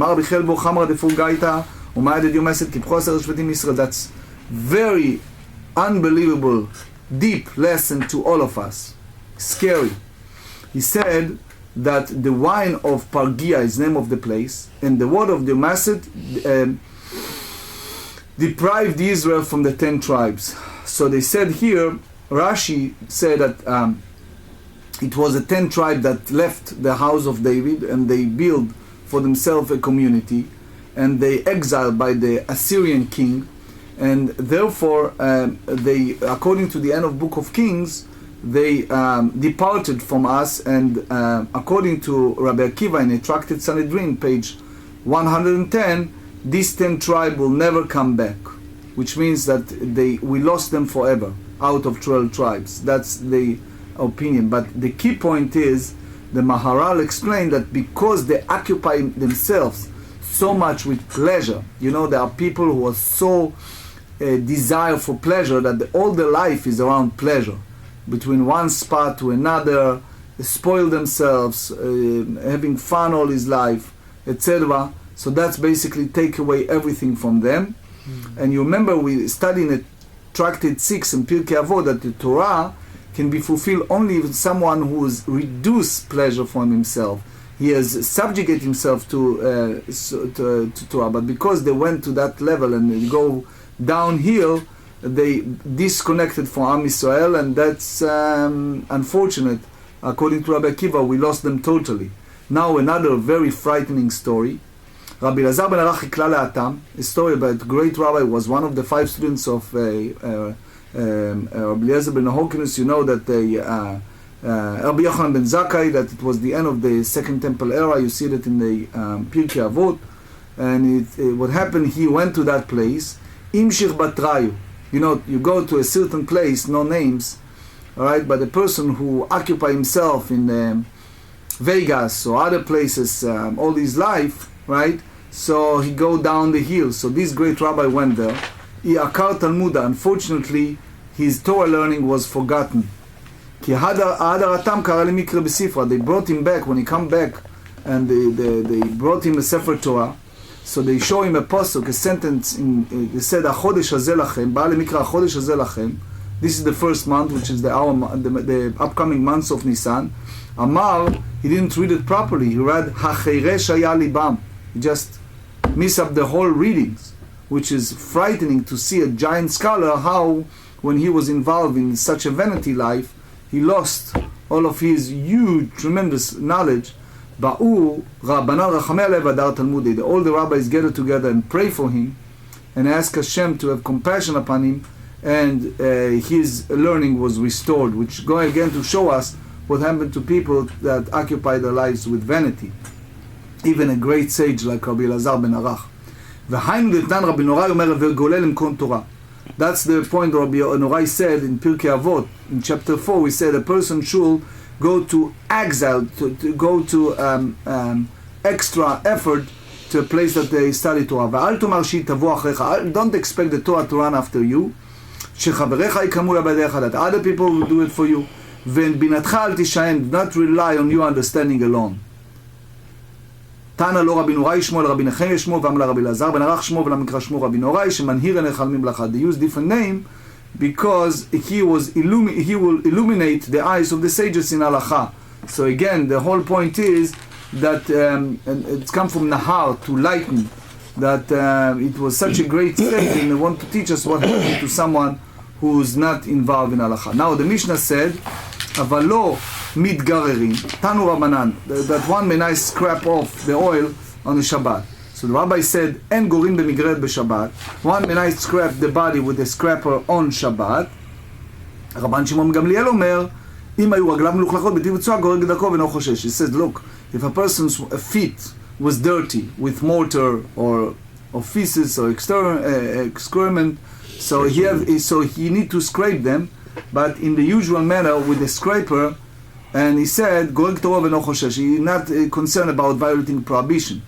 That's very unbelievable, deep lesson to all of us. Scary. He said that the wine of Pargia is the name of the place, and the word of the Masset deprived Israel from the 10 tribes. So they said here, Rashi said that it was a 10 tribe that left the house of David and they built for themselves a community, and they exiled by the Assyrian king, and therefore they, according to the end of Book of Kings, they departed from us, and according to Rabbi Akiva in a Tractate Sanhedrin, page 110, these 10 tribes will never come back, which means that we lost them forever out of 12 tribes. That's the opinion. But the key point is, the Maharal explained that because they occupy themselves so much with pleasure, there are people who are so desire for pleasure that all their life is around pleasure, between one spot to another, spoil themselves, having fun all his life, etc. So that's basically take away everything from them. And you remember we studied in Tractate 6 in Pirkei Avot that the Torah can be fulfilled only with someone who has reduced pleasure from himself. He has subjugated himself to Torah, but because they went to that level and they go downhill, they disconnected from Am Yisrael, and that's unfortunate. According to Rabbi Akiva, we lost them totally. Now another very frightening story. Rabbi Elazar ben Arach Hikla Le'atam, a story about a great rabbi, was one of the 5 students of Rabbi Eliezer ben Horkinus. You know that Rabbi Yochanan ben Zakkai, that it was the end of the Second Temple era. You see that in the Pirkei Avot. And what happened, he went to that place, Imshich Batrayu. You go to a certain place, no names, all right, but the person who occupy himself in Vegas or other places all his life, right? So he go down the hill. So this great rabbi went there. Akar Talmuda. Unfortunately, his Torah learning was forgotten. They brought him back. When he come back, and they brought him a Sefer Torah. So they show him a pasuk, a sentence. They said, "Achodesh hazeh lachem." Ba'al mikra achodesh hazeh lachem. This is the first month, which is the upcoming months of Nisan. Amar, he didn't read it properly. He read Hacheresh haya libam. He just missed up the whole readings, which is frightening to see a giant scholar how, when he was involved in such a vanity life, he lost all of his huge, tremendous knowledge. Ba'u Rabbanan Rachamei Alev Adar Talmudi. All the rabbis gathered together and pray for him and ask Hashem to have compassion upon him, and his learning was restored, which go again to show us what happened to people that occupy their lives with vanity. Even a great sage like Rabbi Elazar ben Arach. That's the point Rabbi Norai said in Pirkei Avot, in chapter 4. We said a person should go to exile, to go to extra effort to a place that they study Torah. Don't expect the Torah to run after you. That other people will do it for you. Do not rely on your understanding alone. תנא לא רבי נוראי שמו, אלא רבי נחמיה שמו, ואמר לרבי אלעזר בן ערך שמו, ולמקרא שמו רבי נוראי, שמנהיר הנך על ממלכה. They use different name because he will illuminate the eyes of the sages in halacha. So again, the whole point is that and it's come from Nahar, to lighten, that it was such a great step, and they want to teach us what happened to someone who is not involved in halacha. Now the Mishnah said, אבל לא מתגררים, תנו רבנן, that one may not scrap off the oil on the Shabbat. So the rabbi said, אין גורים במגרד בשבת, one may not scrap the body with a scraper on Shabbat. רבן שמעון גמליאל אומר, אם היו רגליו מלוכלכות בטיב וצועה, גורר דרכו ואינו חושש. He said, look, if a person's feet was dirty with mortar or feces or excrement, so he need to scrape them, but in the usual manner with a scraper. And he said, "Goreg Torah ve'no choshesh." He's not concerned about violating prohibition,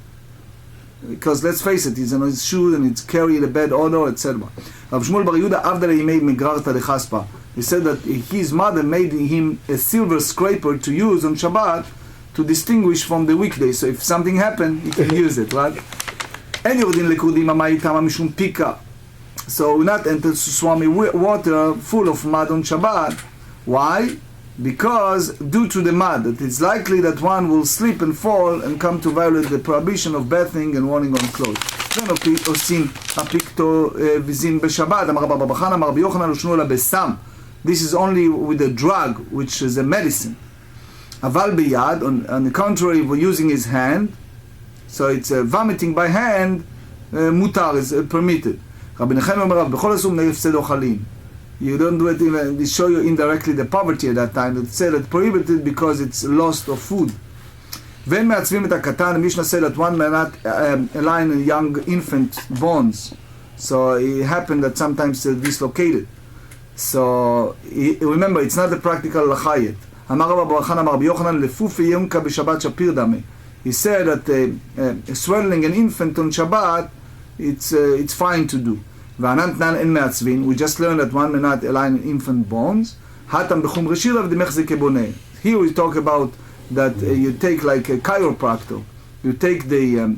because let's face it, he's on his shoe and it's carried a bad odor, etc. Rav Shmuel Bar Yehuda avdei yimei megrarta lechaspa. He said that his mother made him a silver scraper to use on Shabbat to distinguish from the weekday. So if something happened, he can use it, right? En yordin lekurdim amayit tama mishum pika. So we not enter Swami water full of mud on Shabbat. Why? Because due to the mud, that it's likely that one will slip and fall and come to violate the prohibition of bathing and warning on clothes. This is only with a drug, which is a medicine. Aval biyad, on the contrary, we're using his hand, so it's vomiting by hand, mutar is permitted. Rabbi Nechemia Omer Rav, b'chol asum ne'efsed ochalin. You don't do it even, they show you indirectly the poverty at that time. It said that prohibited because it's lost of food. When מעצבים את הקטן, Mishna said that one may not align a young infant bones. So it happened that sometimes they're dislocated. So remember, it's not a practical halacha yet. אמר רבא בר חנא אמר רבי יוחנן לפופי יומקה בשבת שפיר דמה. He said that swelling an infant on Shabbat, it's fine to do. We just learned that one may not align infant bones. Here we talk about that you take like a chiropractor. You take the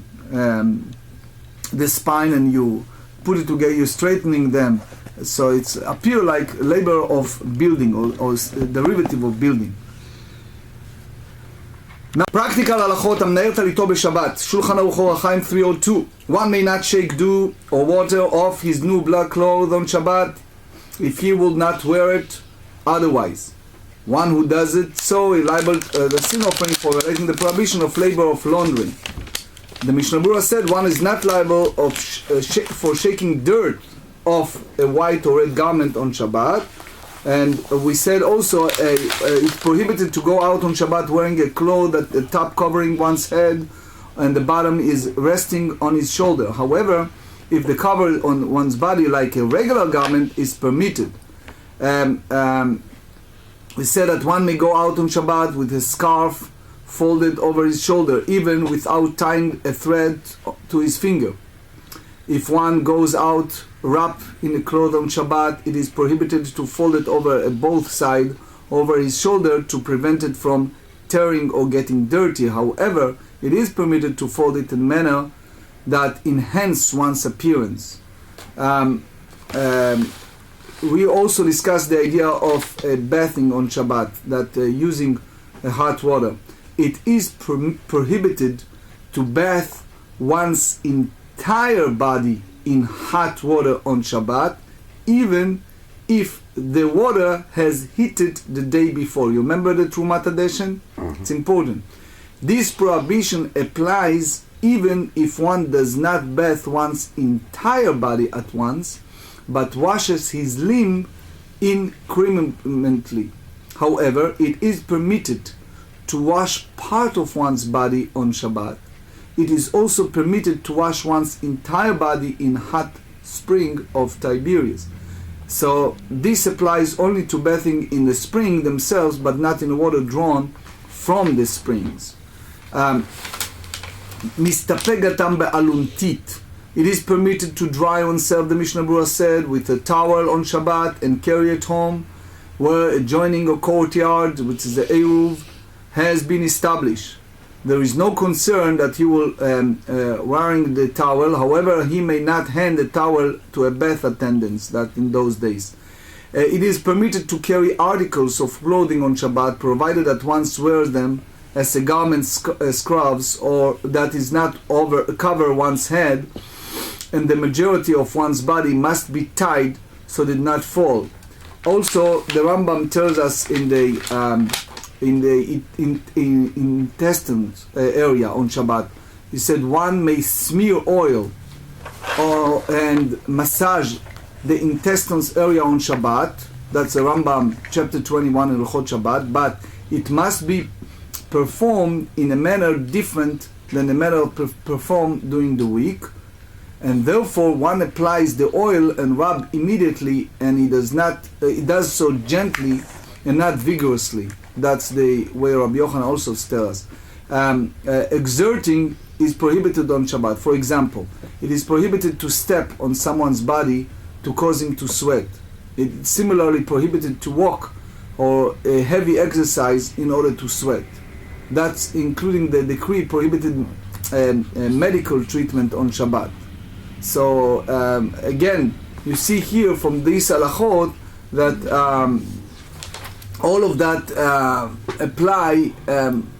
spine and you put it together, you're straightening them. So it's appear like labor of building or derivative of building. Now, practical halachot המנער טליתו בשבת, שולחן ערוך אור החיים 302. One may not shake dew or water off his new black clothes on Shabbat if he will not wear it otherwise. One who does it, so he liable the sin offering for violating the prohibition of labor of laundering. The Mishnah Berurah said one is not liable for shaking dirt off a white or red garment on Shabbat. And we said also it's prohibited to go out on Shabbat wearing a cloth that the top covering one's head and the bottom is resting on his shoulder. However, if the cover on one's body like a regular garment is permitted. We said that one may go out on Shabbat with a scarf folded over his shoulder, even without tying a thread to his finger. If one goes out wrapped in a cloth on Shabbat, it is prohibited to fold it over both sides over his shoulder to prevent it from tearing or getting dirty. However, it is permitted to fold it in a manner that enhances one's appearance. We also discussed the idea of bathing on Shabbat, that using hot water. It is prohibited to bath one's entire body in hot water on Shabbat, even if the water has heated the day before. You remember the Trumat Adeshen? It's important. This prohibition applies even if one does not bath one's entire body at once, but washes his limb incrementally. However, it is permitted to wash part of one's body on Shabbat. It is also permitted to wash one's entire body in hot spring of Tiberias. So this applies only to bathing in the spring themselves, but not in water drawn from the springs. Mistapegatam be'aluntit. It is permitted to dry oneself, the Mishnah Berurah said, with a towel on Shabbat and carry it home, where adjoining a courtyard, which is the Eruv, has been established. There is no concern that he will wearing the towel. However, he may not hand the towel to a bath attendant. That in those days, it is permitted to carry articles of clothing on Shabbat, provided that one wears them as a garment scrubs, or that is not cover one's head, and the majority of one's body must be tied so did not fall. Also, the Rambam tells us in the intestines area on Shabbat, he said one may smear oil and massage the intestines area on Shabbat. That's the Rambam chapter 21 in Hilchot Shabbat, but it must be performed in a manner different than the manner performed during the week, and therefore one applies the oil and rub immediately, and he does so gently and not vigorously. That's the way Rabbi Yochanan also tells us. Exerting is prohibited on Shabbat. For example, it is prohibited to step on someone's body to cause him to sweat. It's similarly prohibited to walk or a heavy exercise in order to sweat. That's including the decree prohibited medical treatment on Shabbat. So again, you see here from these halachot that all of that apply.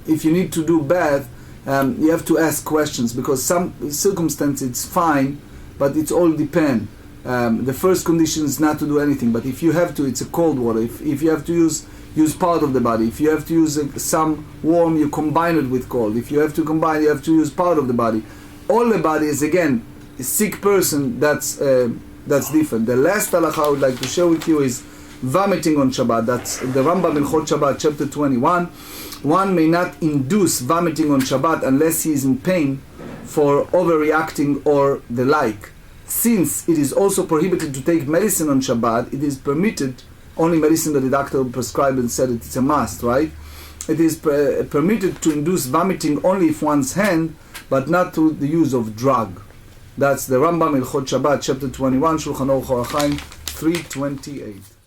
If you need to do bath, you have to ask questions, because some circumstances it's fine, but it's all depend. The first condition is not to do anything, but if you have to, it's a cold water. If you have to use part of the body. If you have to use some warm, you combine it with cold. If you have to combine, you have to use part of the body. All the body is, again, a sick person, that's different. The last halakha I would like to share with you is vomiting on Shabbat. That's the Rambam in Hilchot Shabbat, chapter 21. One may not induce vomiting on Shabbat unless he is in pain for overreacting or the like. Since it is also prohibited to take medicine on Shabbat, it is permitted, only medicine that the doctor prescribed and said it's a must, right? It is permitted to induce vomiting only if one's hand, but not to the use of drug. That's the Rambam in Hilchot Shabbat, chapter 21, Shulchan Aruch Orach Chaim 328.